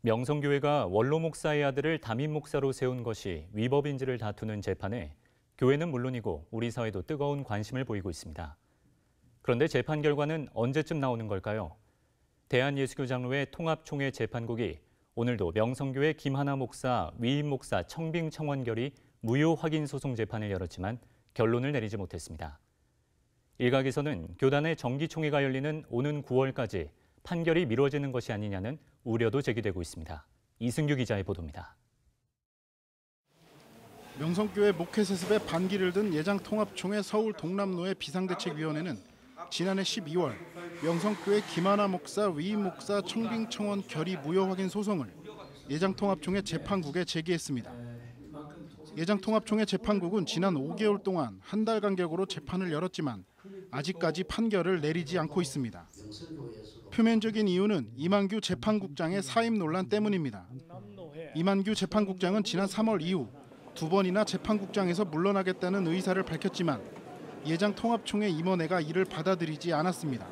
명성교회가 원로 목사의 아들을 담임 목사로 세운 것이 위법인지를 다투는 재판에 교회는 물론이고 우리 사회도 뜨거운 관심을 보이고 있습니다. 그런데 재판 결과는 언제쯤 나오는 걸까요? 대한예수교장로회 통합총회 재판국이 오늘도 명성교회 김하나 목사, 위임 목사 청빙 청원결의 무효 확인 소송 재판을 열었지만 결론을 내리지 못했습니다. 일각에서는 교단의 정기총회가 열리는 오는 9월까지 판결이 미뤄지는 것이 아니냐는 우려도 제기되고 있습니다. 이승규 기자의 보도입니다. 명성교회 목회세습에 반기를 든 예장통합총회 서울 동남로의 비상대책위원회는 지난해 12월 명성교회 김하나 목사, 위임 목사 청빙 청원 결의 무효 확인 소송을 예장통합총회 재판국에 제기했습니다. 예장통합총회 재판국은 지난 5개월 동안 한 달 간격으로 재판을 열었지만 아직까지 판결을 내리지 않고 있습니다. 표면적인 이유는 이만규 재판국장의 사임 논란 때문입니다. 이만규 재판국장은 지난 3월 이후 2번이나 재판국장에서 물러나겠다는 의사를 밝혔지만 예장통합총회 임원회가 이를 받아들이지 않았습니다.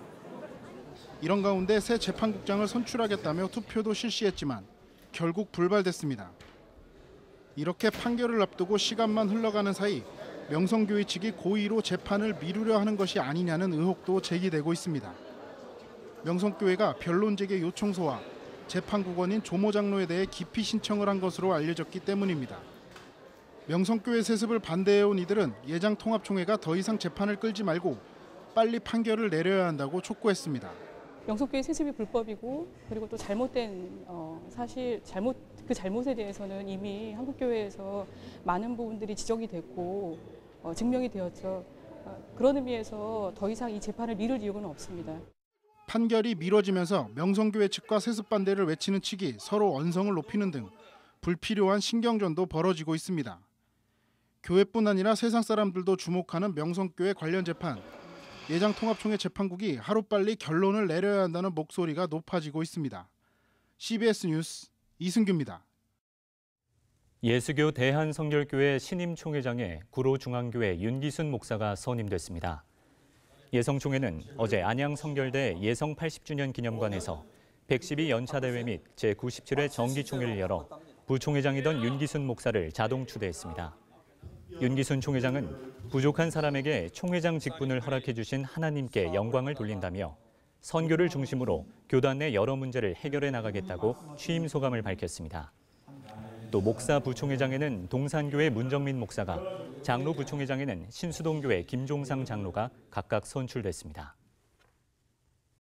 이런 가운데 새 재판국장을 선출하겠다며 투표도 실시했지만 결국 불발됐습니다. 이렇게 판결을 앞두고 시간만 흘러가는 사이 명성교회 측이 고의로 재판을 미루려 하는 것이 아니냐는 의혹도 제기되고 있습니다. 명성교회가 변론제계 요청서와 재판국원인 조모 장로에 대해 기피 신청을 한 것으로 알려졌기 때문입니다. 명성교회 세습을 반대해온 이들은 예장통합총회가 더 이상 재판을 끌지 말고 빨리 판결을 내려야 한다고 촉구했습니다. 명성교회 세습이 불법이고 그리고 또 잘못된 그 잘못에 대해서는 이미 한국교회에서 많은 부분들이 지적이 됐고 증명이 되었죠. 그런 의미에서 더 이상 이 재판을 미룰 이유는 없습니다. 판결이 미뤄지면서 명성교회 측과 세습 반대를 외치는 측이 서로 언성을 높이는 등 불필요한 신경전도 벌어지고 있습니다. 교회뿐 아니라 세상 사람들도 주목하는 명성교회 관련 재판. 예장통합총회 재판국이 하루빨리 결론을 내려야 한다는 목소리가 높아지고 있습니다. CBS 뉴스 이승규입니다. 예수교 대한성결교회 신임총회장에 구로중앙교회 윤기순 목사가 선임됐습니다. 예성총회는 어제 안양성결대 예성 80주년 기념관에서 112연차대회 및 제97회 정기총회를 열어 부총회장이던 윤기순 목사를 자동 추대했습니다. 윤기순 총회장은 부족한 사람에게 총회장 직분을 허락해 주신 하나님께 영광을 돌린다며 선교를 중심으로 교단 내 여러 문제를 해결해 나가겠다고 취임 소감을 밝혔습니다. 또 목사 부총회장에는 동산교회 문정민 목사가, 장로 부총회장에는 신수동교회 김종상 장로가 각각 선출됐습니다.